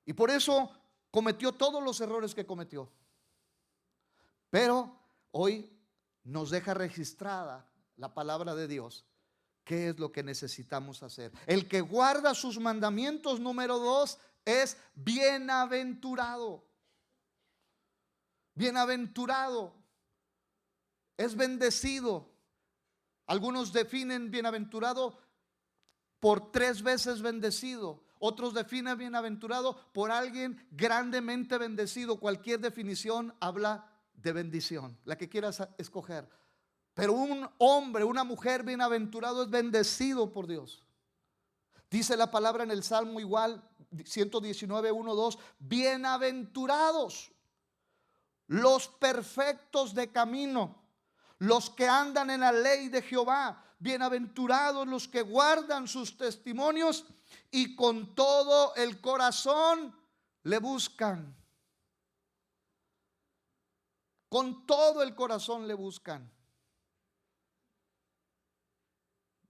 Y por eso cometió todos los errores que cometió. Pero hoy nos deja registrada la palabra de Dios. ¿Qué es lo que necesitamos hacer? El que guarda sus mandamientos, número dos, es bienaventurado. Bienaventurado es bendecido. Algunos definen bienaventurado por 3 veces bendecido. Otros definen bienaventurado por alguien grandemente bendecido. Cualquier definición habla de bendición, la que quieras escoger. Pero un hombre, una mujer bienaventurado es bendecido por Dios. Dice la palabra en el Salmo igual, 119, 1, 2, bienaventurados los perfectos de camino, los que andan en la ley de Jehová. Bienaventurados los que guardan sus testimonios y con todo el corazón le buscan. Con todo el corazón le buscan.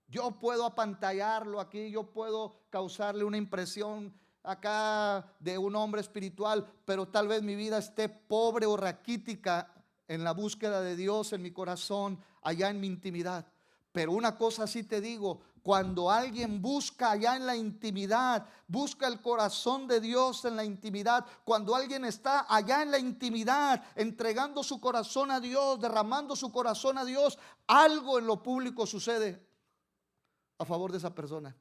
Yo puedo apantallarlo aquí, yo puedo causarle una impresión acá de un hombre espiritual, pero tal vez mi vida esté pobre o raquítica en la búsqueda de Dios en mi corazón, allá en mi intimidad. Pero una cosa sí te digo, cuando alguien busca allá en la intimidad, busca el corazón de Dios en la intimidad, cuando alguien está allá en la intimidad, entregando su corazón a Dios, derramando su corazón a Dios, algo en lo público sucede a favor de esa persona.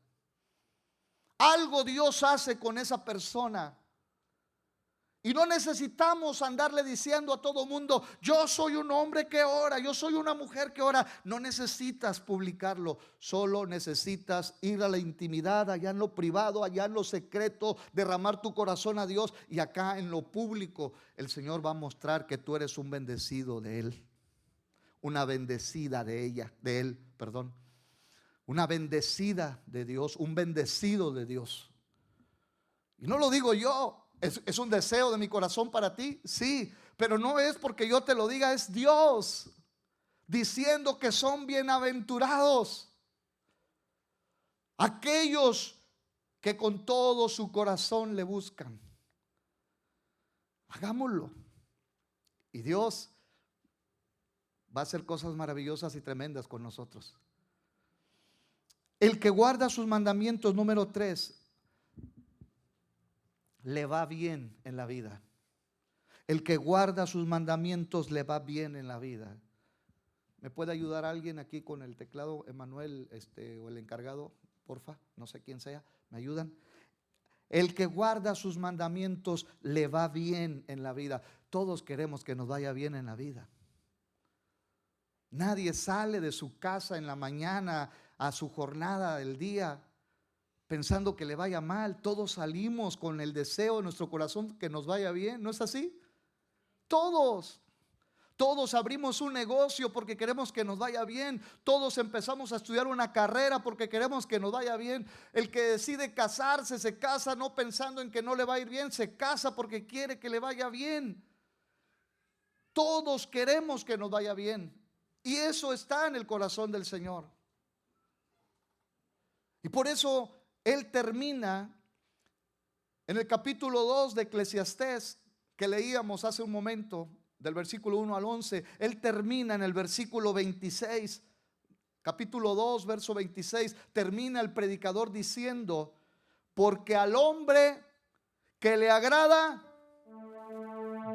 Algo Dios hace con esa persona. Y no necesitamos andarle diciendo a todo mundo: yo soy un hombre que ora, yo soy una mujer que ora. No necesitas publicarlo, solo necesitas ir a la intimidad, allá en lo privado, allá en lo secreto, derramar tu corazón a Dios. Y acá en lo público el Señor va a mostrar que tú eres un bendecido de Él, una bendecida de ella, de Él, perdón. Una bendecida de Dios, un bendecido de Dios. Y no lo digo yo, es un deseo de mi corazón para ti, sí, pero no es porque yo te lo diga, es Dios diciendo que son bienaventurados aquellos que con todo su corazón le buscan. Hagámoslo y Dios va a hacer cosas maravillosas y tremendas con nosotros. El que guarda sus mandamientos, número 3, le va bien en la vida. El que guarda sus mandamientos le va bien en la vida. ¿Me puede ayudar alguien aquí con el teclado, Emanuel, o el encargado, porfa? No sé quién sea, ¿me ayudan? El que guarda sus mandamientos le va bien en la vida. Todos queremos que nos vaya bien en la vida. Nadie sale de su casa en la mañana a su jornada del día pensando que le vaya mal. Todos salimos con el deseo de nuestro corazón que nos vaya bien, ¿no es así? Todos abrimos un negocio porque queremos que nos vaya bien. Todos empezamos a estudiar una carrera porque queremos que nos vaya bien. El que decide casarse se casa no pensando en que no le va a ir bien, se casa porque quiere que le vaya bien. Todos queremos que nos vaya bien y eso está en el corazón del Señor. Y por eso Él termina en el capítulo 2 de Eclesiastés que leíamos hace un momento, del versículo 1 al 11. Él termina en el versículo 26, capítulo 2, verso 26. Termina el predicador diciendo: porque al hombre que le agrada,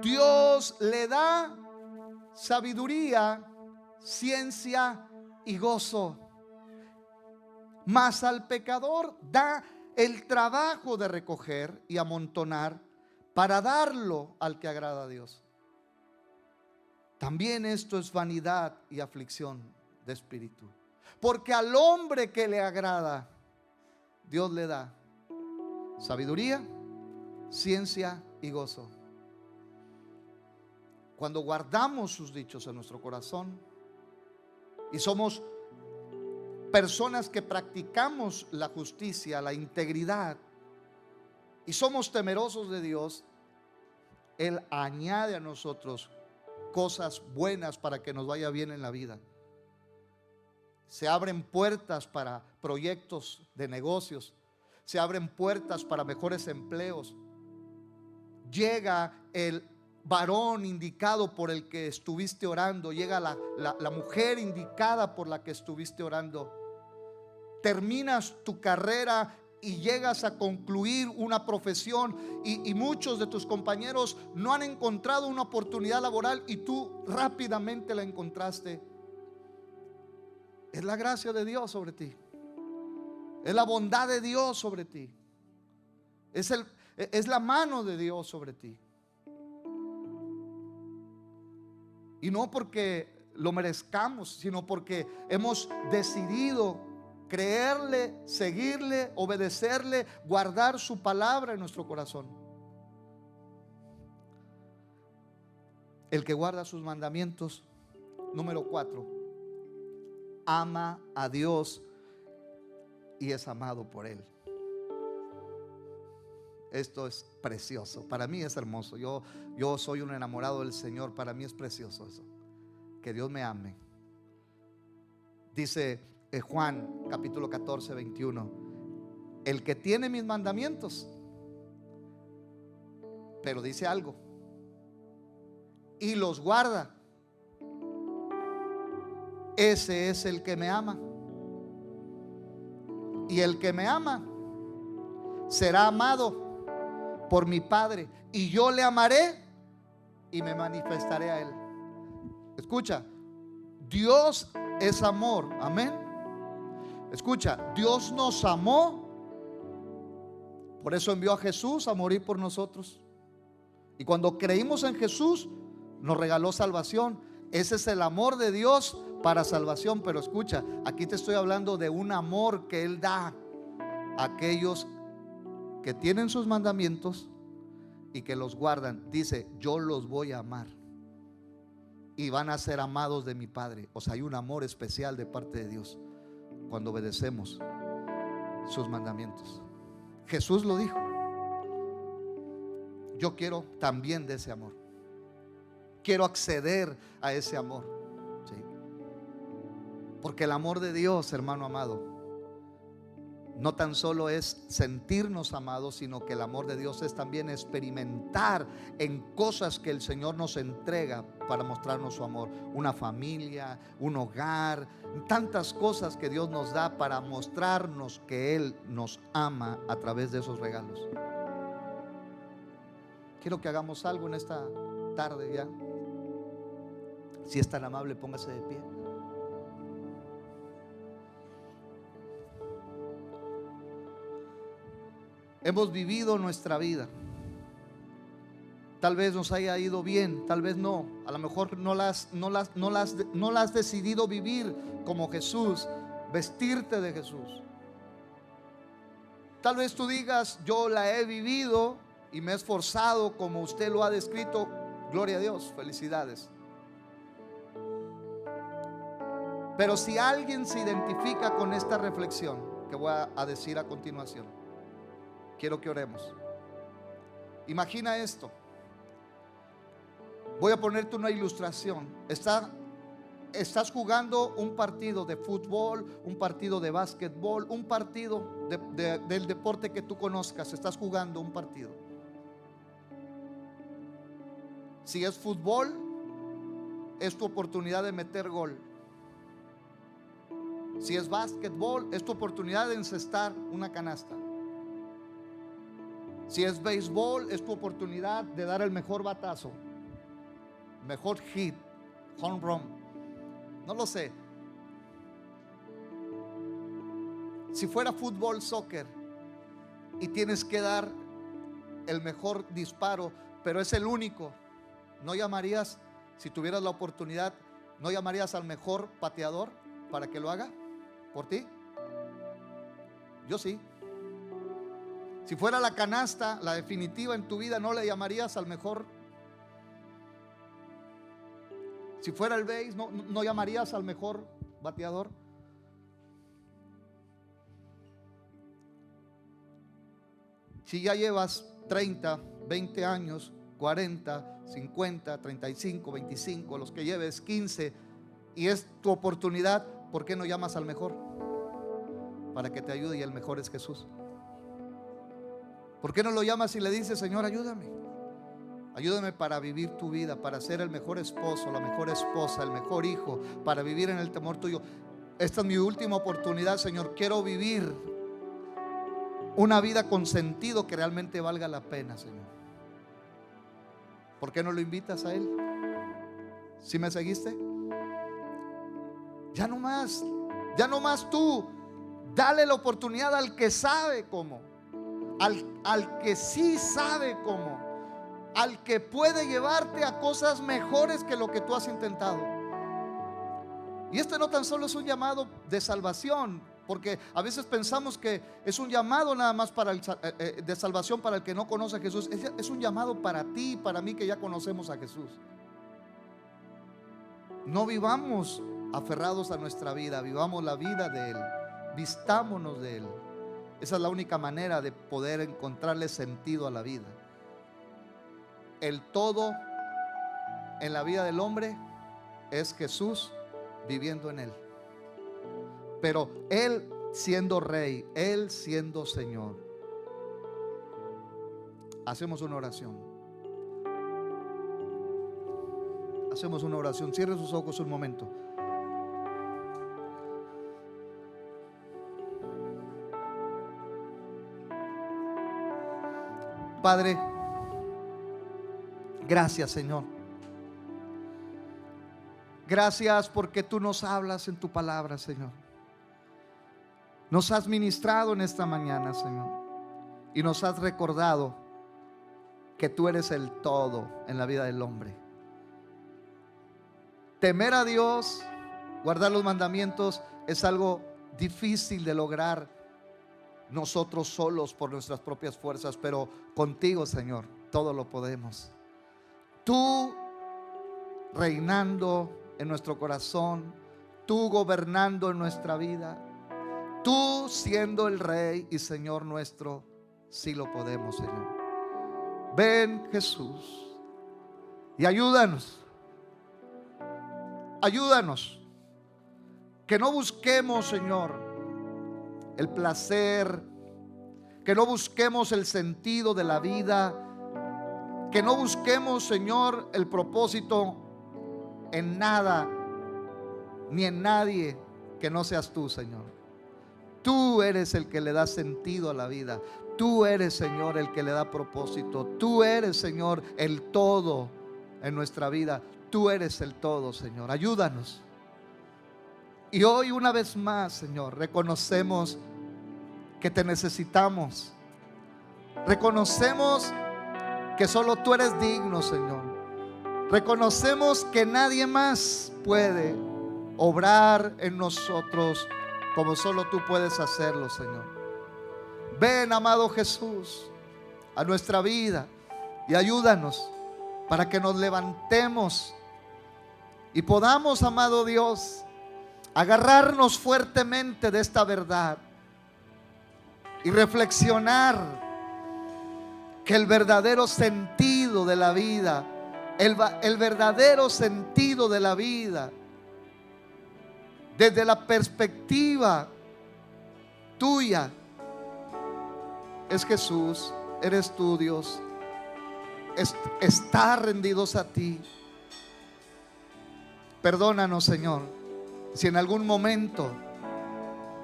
Dios le da sabiduría, ciencia y gozo. Mas al pecador da el trabajo de recoger y amontonar para darlo al que agrada a Dios. También esto es vanidad y aflicción de espíritu. Porque al hombre que le agrada, Dios le da sabiduría, ciencia y gozo. Cuando guardamos sus dichos en nuestro corazón y somos personas que practicamos la justicia, la integridad y somos temerosos de Dios, Él añade a nosotros cosas buenas para que nos vaya bien en la vida. Se abren puertas para proyectos de negocios, se abren puertas para mejores empleos. Llega el varón indicado por el que estuviste orando, llega la mujer indicada por la que estuviste orando. Terminas tu carrera y llegas a concluir una profesión y muchos de tus compañeros no han encontrado una oportunidad laboral y tú rápidamente la encontraste. Es la gracia de Dios sobre ti, es la bondad de Dios sobre ti. Es la mano de Dios sobre ti. Y no porque lo merezcamos, sino porque hemos decidido creerle, seguirle, obedecerle, guardar su palabra en nuestro corazón. El que guarda sus mandamientos, número 4, ama a Dios y es amado por Él. Esto es precioso, para mí es hermoso. Yo soy un enamorado del Señor, para mí es precioso eso, que Dios me ame. Dice Juan capítulo 14, 21, el que tiene mis mandamientos, pero dice algo, y los guarda, ese es el que me ama. Y el que me ama será amado por mi Padre, y yo le amaré y me manifestaré a él. Escucha, Dios es amor, amén. Escucha, Dios nos amó, por eso envió a Jesús a morir por nosotros. Y cuando creímos en Jesús, nos regaló salvación. Ese es el amor de Dios para salvación. Pero escucha, aquí te estoy hablando de un amor que Él da a aquellos que tienen sus mandamientos y que los guardan. Dice, yo los voy a amar y van a ser amados de mi Padre. O sea, hay un amor especial de parte de Dios cuando obedecemos sus mandamientos. Jesús lo dijo. Yo quiero también de ese amor. Quiero acceder a ese amor, ¿sí? Porque el amor de Dios, hermano amado, no tan solo es sentirnos amados, sino que el amor de Dios es también experimentar en cosas que el Señor nos entrega para mostrarnos su amor. Una familia, un hogar, tantas cosas que Dios nos da para mostrarnos que Él nos ama a través de esos regalos. Quiero que hagamos algo en esta tarde ya. Si es tan amable, póngase de pie. Hemos vivido nuestra vida. Tal vez nos haya ido bien, tal vez no. A lo mejor no la has decidido vivir como Jesús, vestirte de Jesús. Tal vez tú digas, yo la he vivido y me he esforzado como usted lo ha descrito. Gloria a Dios, felicidades. Pero si alguien se identifica con esta reflexión que voy a decir a continuación, quiero que oremos. Imagina esto. Voy a ponerte una ilustración. Estás jugando un partido de fútbol, un partido de básquetbol, un partido del deporte que tú conozcas. Estás jugando un partido. Si es fútbol, es tu oportunidad de meter gol. Si es básquetbol, es tu oportunidad de encestar una canasta. Si es béisbol, es tu oportunidad de dar el mejor batazo, mejor hit, home run. No lo sé. Si fuera fútbol, soccer, y tienes que dar el mejor disparo, pero es el único, ¿no llamarías, si tuvieras la oportunidad, no llamarías al mejor pateador para que lo haga por ti? Yo sí. Si fuera la canasta, la definitiva en tu vida, ¿no le llamarías al mejor? Si fuera el béis, ¿no llamarías al mejor bateador? Si ya llevas 30, 20 años, 40, 50, 35, 25, los que lleves 15, y es tu oportunidad, ¿por qué no llamas al mejor? Para que te ayude, y el mejor es Jesús. ¿Por qué no lo llamas y le dices, Señor, ayúdame? Ayúdame para vivir tu vida, para ser el mejor esposo, la mejor esposa, el mejor hijo, para vivir en el temor tuyo. Esta es mi última oportunidad, Señor. Quiero vivir una vida con sentido que realmente valga la pena, Señor. ¿Por qué no lo invitas a Él? ¿Sí me seguiste? Ya no más tú. Dale la oportunidad al que sabe cómo. al que sí sabe cómo, al que puede llevarte a cosas mejores que lo que tú has intentado. Y este no tan solo es un llamado de salvación, porque a veces pensamos que es un llamado nada más de salvación para el que no conoce a Jesús. Es un llamado para ti y para mí que ya conocemos a Jesús. No vivamos aferrados a nuestra vida, vivamos la vida de Él, vistámonos de Él. Esa es la única manera de poder encontrarle sentido a la vida. El todo en la vida del hombre es Jesús viviendo en él. Pero Él siendo Rey, Él siendo Señor. Hacemos una oración. Hacemos una oración. Cierre sus ojos un momento. Padre, gracias, Señor. Gracias porque tú nos hablas en tu palabra, Señor. Nos has ministrado en esta mañana, Señor, y nos has recordado que tú eres el todo en la vida del hombre. Temer a Dios, guardar los mandamientos, es algo difícil de lograr nosotros solos por nuestras propias fuerzas, pero contigo, Señor, todo lo podemos. Tú reinando en nuestro corazón, tú gobernando en nuestra vida, tú siendo el Rey y Señor nuestro, sí lo podemos, Señor. Ven, Jesús, y ayúdanos. Ayúdanos. Que no busquemos, Señor, el placer, que no busquemos el sentido de la vida, que no busquemos, Señor, el propósito en nada ni en nadie que no seas tú, Señor. Tú eres el que le da sentido a la vida. Tú eres, Señor, el que le da propósito. Tú eres, Señor, el todo en nuestra vida. Tú eres el todo, Señor. Ayúdanos. Y hoy una vez más, Señor, reconocemos que te necesitamos. Reconocemos que solo tú eres digno, Señor. Reconocemos que nadie más puede obrar en nosotros como solo tú puedes hacerlo, Señor. Ven, amado Jesús, a nuestra vida y ayúdanos para que nos levantemos y podamos, amado Dios, agarrarnos fuertemente de esta verdad y reflexionar que el verdadero sentido de la vida, el verdadero sentido de la vida, desde la perspectiva tuya, es Jesús, eres tú, Dios. Estar rendidos a ti. Perdónanos, Señor, si en algún momento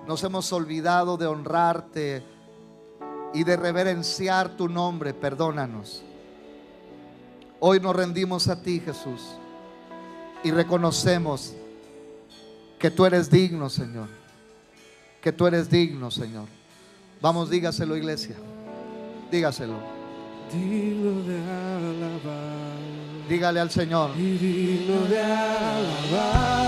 nos hemos olvidado de honrarte y de reverenciar tu nombre. Perdónanos. Hoy nos rendimos a ti, Jesús, y reconocemos que tú eres digno, Señor. Que tú eres digno, Señor. Vamos, dígaselo, iglesia. Dígaselo. Digno de alabar. Dígale al Señor. Y digno de alabar.